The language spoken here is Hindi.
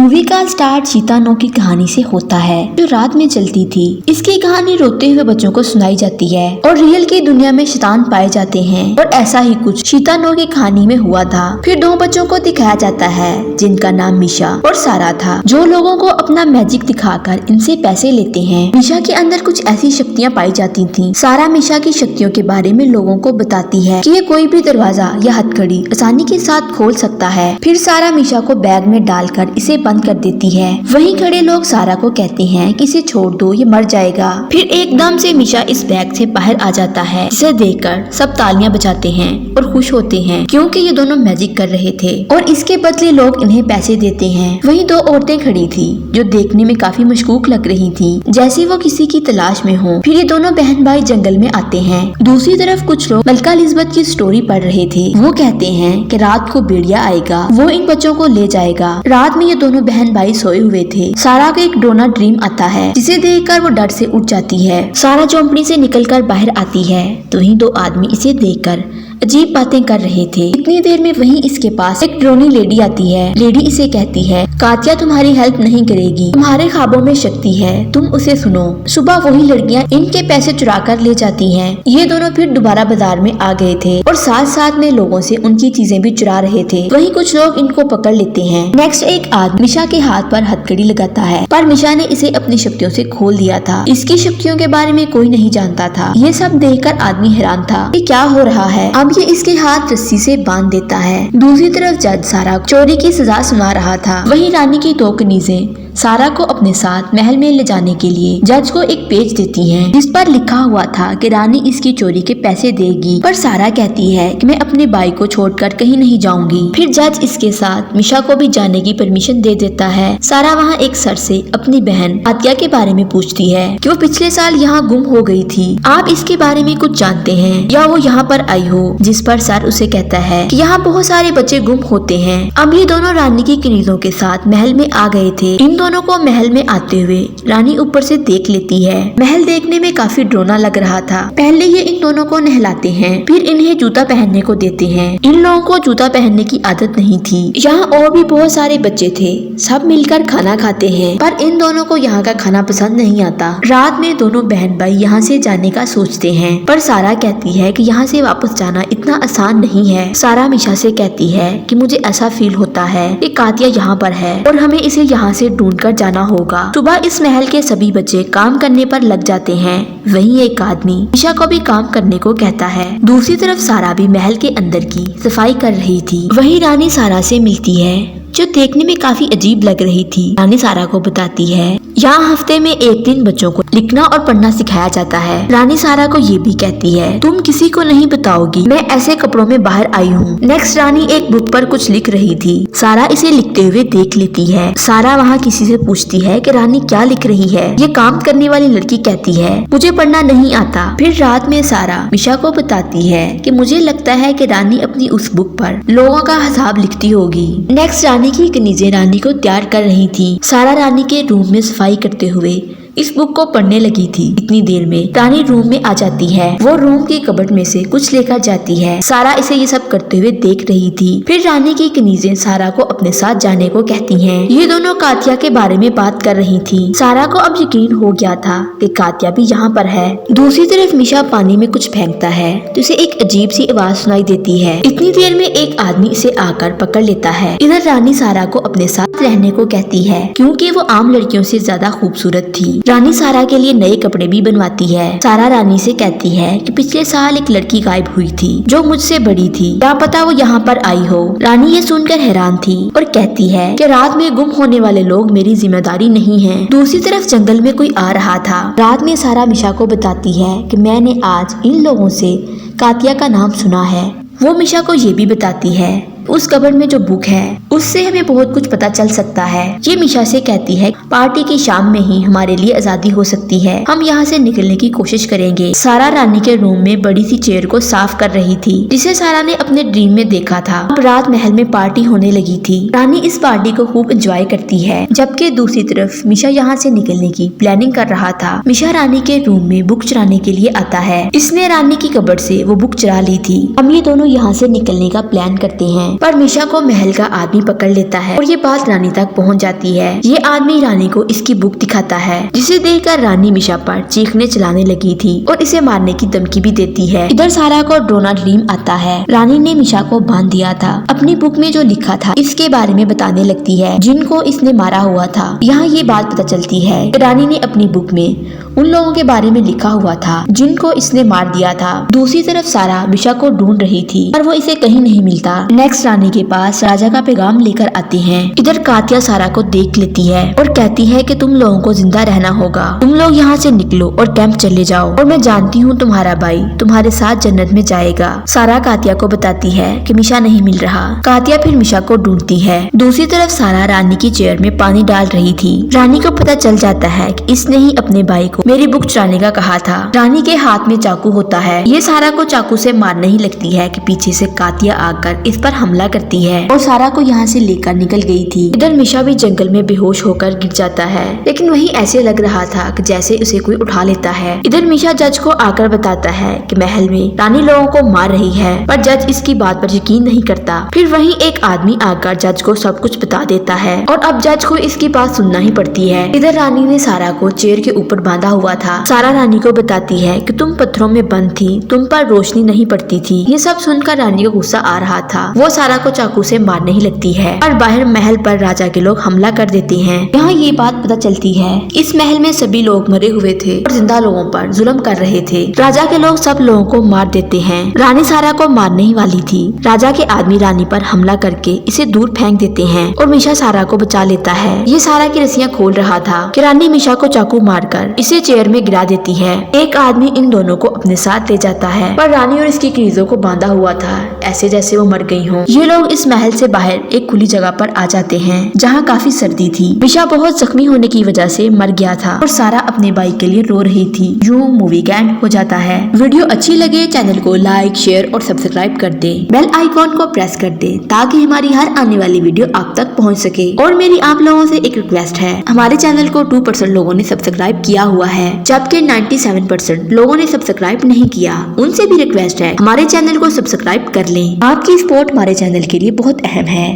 मूवी का स्टार्ट शीता-नो की कहानी से होता है जो रात में चलती थी। इसकी कहानी रोते हुए बच्चों को सुनाई जाती है और रियल की दुनिया में शैतान पाए जाते हैं और ऐसा ही कुछ शीता-नो की कहानी में हुआ था। फिर दो बच्चों को दिखाया जाता है जिनका नाम मिशा और सारा था, जो लोगों को अपना मैजिक दिखाकर इनसे पैसे लेते हैं। मिशा के अंदर कुछ ऐसी शक्तियाँ पाई जाती थी। सारा मिशा की शक्तियों के बारे में लोगों को बताती है कि ये कोई भी दरवाजा या हथकड़ी आसानी के साथ खोल सकता है। फिर सारा मिशा को बैग में डालकर इसे बंद कर देती है। वहीं खड़े लोग सारा को कहते हैं कि इसे छोड़ दो, ये मर जाएगा। फिर एकदम से मिशा इस बैग से बाहर आ जाता है, जिसे देखकर सब तालियां बजाते हैं और खुश होते हैं क्योंकि ये दोनों मैजिक कर रहे थे और इसके बदले लोग इन्हें पैसे देते हैं। वहीं दो औरतें खड़ी थी जो देखने में काफी मशकूक लग रही थी, जैसे वो किसी की तलाश में हो। फिर ये दोनों बहन भाई जंगल में आते हैं। दूसरी तरफ कुछ लोग मलका एलिजबेथ की स्टोरी पढ़ रहे थे। वो कहते हैं कि रात को भेड़िया आएगा, वो इन बच्चों को ले जाएगा। रात में ये दोनों बहन भाई सोए हुए थे। सारा को एक डोना ड्रीम आता है जिसे देखकर वो डर से उठ जाती है। सारा झोंपड़ी से निकलकर बाहर आती है तो वहीं दो आदमी इसे देखकर अजीब बातें कर रहे थे। इतनी देर में वहीं इसके पास एक ड्रोनी लेडी आती है। लेडी इसे कहती है, कातिया तुम्हारी हेल्प नहीं करेगी, तुम्हारे ख्वाबों में शक्ति है, तुम उसे सुनो। सुबह वही लड़कियां इनके पैसे चुरा कर ले जाती हैं। ये दोनों फिर दोबारा बाजार में आ गए थे और साथ साथ में लोगों से उनकी चीजें भी चुरा रहे थे। वहीं कुछ लोग इनको पकड़ लेते हैं। नेक्स्ट एक आदमी मिशा के हाथ पर हथकड़ी लगाता है, पर मिशा ने इसे अपनी शक्तियों से खोल दिया था। इसकी शक्तियों के बारे में कोई नहीं जानता था। ये सब देखकर आदमी हैरान था कि क्या हो रहा है। अब ये इसके हाथ रस्सी से बांध देता है। दूसरी तरफ जज सारा चोरी की सजा सुना रहा था। वहीं रानी की दो कनीजें सारा को अपने साथ महल में ले जाने के लिए जज को एक पेज देती हैं, जिस पर लिखा हुआ था कि रानी इसकी चोरी के पैसे देगी। पर सारा कहती है कि मैं अपने भाई को छोड़कर कहीं नहीं जाऊंगी। फिर जज इसके साथ मिशा को भी जाने की परमिशन दे देता है। सारा वहाँ एक सर से अपनी बहन आतिया के बारे में पूछती है कि वो पिछले साल यहाँ गुम हो गई थी, आप इसके बारे में कुछ जानते हैं या वो यहाँ पर आई हो। जिस पर सर उसे कहता है कि यहाँ बहुत सारे बच्चे गुम होते हैं। अब ये दोनों रानी की कनीजों के साथ महल में आ गए थे। इन दोनों को महल में आते हुए रानी ऊपर से देख लेती है। महल देखने में काफी डरावना लग रहा था। पहले ये इन दोनों को नहलाते हैं, फिर इन्हें जूता पहनने को देते हैं। इन लोगों को जूता पहनने की आदत नहीं थी। यहाँ और भी बहुत सारे बच्चे थे, सब मिलकर खाना खाते हैं, पर इन दोनों को यहाँ का खाना पसंद नहीं आता। रात में दोनों बहन भाई यहाँ से जाने का सोचते हैं, पर सारा कहती है कि यहाँ से वापस जाना इतना आसान नहीं है। सारा मिशा से कहती है कि मुझे ऐसा फील होता है कि कातिया यहाँ पर है और हमें इसे यहाँ से ढूंढकर जाना होगा। सुबह इस महल के सभी बच्चे काम करने पर लग जाते हैं। वहीं एक आदमी मिशा को भी काम करने को कहता है। दूसरी तरफ सारा भी महल के अंदर की सफाई कर रही थी। वहीं रानी सारा से मिलती है, जो देखने में काफी अजीब लग रही थी। रानी सारा को बताती है यहाँ हफ्ते में एक दिन बच्चों को लिखना और पढ़ना सिखाया जाता है। रानी सारा को ये भी कहती है, तुम किसी को नहीं बताओगी, मैं ऐसे कपड़ों में बाहर आई हूँ। नेक्स्ट रानी एक बुक पर कुछ लिख रही थी। सारा इसे लिखते हुए देख लेती है। सारा वहाँ किसी से पूछती है कि रानी क्या लिख रही है। ये काम करने वाली लड़की कहती है, मुझे पढ़ना नहीं आता। फिर रात में सारा मिशा को बताती है कि मुझे लगता है कि रानी अपनी उस बुक पर लोगों का हिसाब लिखती होगी। नेक्स्ट रानी की कनीजें रानी को तैयार कर रही थी। सारा रानी के रूम में सफाई करते हुए इस बुक को पढ़ने लगी थी। इतनी देर में रानी रूम में आ जाती है। वो रूम की कबर्ड में से कुछ लेकर जाती है। सारा इसे ये सब करते हुए देख रही थी। फिर रानी की कनीजें सारा को अपने साथ जाने को कहती हैं। ये दोनों कातिया के बारे में बात कर रही थी। सारा को अब यकीन हो गया था कि कातिया भी यहाँ पर है। दूसरी तरफ मिशा पानी में कुछ फेंकता है तो उसे एक अजीब सी आवाज सुनाई देती है। इतनी देर में एक आदमी इसे आकर पकड़ लेता है। इधर रानी सारा को अपने साथ रहने को कहती है क्योंकि वो आम लड़कियों से ज्यादा खूबसूरत थी। रानी सारा के लिए नए कपड़े भी बनवाती है। सारा रानी से कहती है कि पिछले साल एक लड़की गायब हुई थी जो मुझसे बड़ी थी, क्या पता वो यहाँ पर आई हो। रानी ये सुनकर हैरान थी और कहती है कि रात में गुम होने वाले लोग मेरी जिम्मेदारी नहीं है। दूसरी तरफ जंगल में कोई आ रहा था। रात में सारा मिशा को बताती है कि मैंने आज इन लोगों से कातिया का नाम सुना है। वो मिशा को ये भी बताती है उस कबर्ड में जो बुक है उससे हमें बहुत कुछ पता चल सकता है। ये मिशा से कहती है पार्टी की शाम में ही हमारे लिए आजादी हो सकती है, हम यहाँ से निकलने की कोशिश करेंगे। सारा रानी के रूम में बड़ी सी चेयर को साफ कर रही थी जिसे सारा ने अपने ड्रीम में देखा था। अब रात महल में पार्टी होने लगी थी। रानी इस पार्टी को खूब एंजॉय करती है, जबकि दूसरी तरफ मिशा यहाँ से निकलने की प्लानिंग कर रहा था। मिशा रानी के रूम में बुक चुराने के लिए आता है। इसने रानी की कबर्ड से वो बुक चुरा ली थी। अब ये दोनों यहाँ से निकलने का प्लान करते हैं। पर मिशा को महल का आदमी पकड़ लेता है और ये बात रानी तक पहुंच जाती है। ये आदमी रानी को इसकी बुक दिखाता है, जिसे देखकर रानी मिशा पर चीखने चलाने लगी थी और इसे मारने की धमकी भी देती है। इधर सारा को ड्रोना ड्रीम आता है। रानी ने मिशा को बांध दिया था, अपनी बुक में जो लिखा था इसके बारे में बताने लगती है, जिनको इसने मारा हुआ था। यहाँ ये बात पता चलती है कि रानी ने अपनी बुक में उन लोगों के बारे में लिखा हुआ था जिनको इसने मार दिया था। दूसरी तरफ सारा मिशा को ढूंढ रही थी पर वो इसे कहीं नहीं मिलता। नेक्स्ट रानी के पास राजा का पैगाम लेकर आते हैं। इधर कातिया सारा को देख लेती है और कहती है कि तुम लोगों को जिंदा रहना होगा, तुम लोग यहाँ से निकलो और कैंप चले जाओ, और मैं जानती हूँ तुम्हारा भाई तुम्हारे साथ जन्नत में जाएगा। सारा कातिया को बताती है कि मिशा नहीं मिल रहा। कातिया फिर मिशा को ढूंढती है। दूसरी तरफ सारा रानी की चेयर में पानी डाल रही थी। रानी को पता चल जाता है कि इसने ही अपने भाई को मेरी बुक चुराने का कहा था। रानी के हाथ में चाकू होता है। ये सारा को चाकू से मारने ही लगती है कि पीछे से कातिया आकर इस पर हमला करती है और सारा को यहाँ से लेकर निकल गई थी। इधर मिशा भी जंगल में बेहोश होकर गिर जाता है, लेकिन वही ऐसे लग रहा था कि जैसे उसे कोई उठा लेता है। इधर मिशा जज को आकर बताता है कि महल में रानी लोगों को मार रही है, पर जज इसकी बात पर यकीन नहीं करता। फिर वही एक आदमी आकर जज को सब कुछ बता देता है और अब जज को इसकी बात सुनना ही पड़ती है। इधर रानी ने सारा को चेयर के ऊपर बांधा हुआ था। सारा रानी को बताती है कि तुम पत्थरों में बंद थी, तुम पर रोशनी नहीं पड़ती थी। ये सब सुनकर रानी को गुस्सा आ रहा था। वो सारा को चाकू से मारने ही लगती है और बाहर महल पर राजा के लोग हमला कर देते हैं। यहाँ ये बात पता चलती है इस महल में सभी लोग मरे हुए थे और जिंदा लोगों पर जुल्म कर रहे थे। राजा के लोग सब लोगों को मार देते हैं। रानी सारा को मारने ही वाली थी। राजा के आदमी रानी पर हमला करके इसे दूर फेंक देते हैं और मिशा सारा को बचा लेता है। ये सारा की रस्सियां खोल रहा था कि रानी मिशा को चाकू मारकर इसे चेयर में गिरा देती है। एक आदमी इन दोनों को अपने साथ ले जाता है, पर रानी और इसकी क्रीजों को बांधा हुआ था, ऐसे जैसे वो मर गई हों। ये लोग इस महल से बाहर एक खुली जगह पर आ जाते हैं जहाँ काफी सर्दी थी। मिशा बहुत जख्मी होने की वजह से मर गया था और सारा अपने भाई के लिए रो रही थी। यूं मूवी का एंड हो जाता है। वीडियो अच्छी लगे चैनल को लाइक शेयर और सब्सक्राइब कर दे। बेल आइकॉन को प्रेस कर दे ताकि हमारी हर आने वाली वीडियो आप तक पहुँच सके। और मेरी आप लोगों से एक रिक्वेस्ट है, हमारे चैनल को 2% लोगों ने सब्सक्राइब किया हुआ है, जबकि 97% लोगों ने सब्सक्राइब नहीं किया। उनसे भी रिक्वेस्ट है हमारे चैनल को सब्सक्राइब कर लें। आपकी सपोर्ट हमारे चैनल के लिए बहुत अहम है।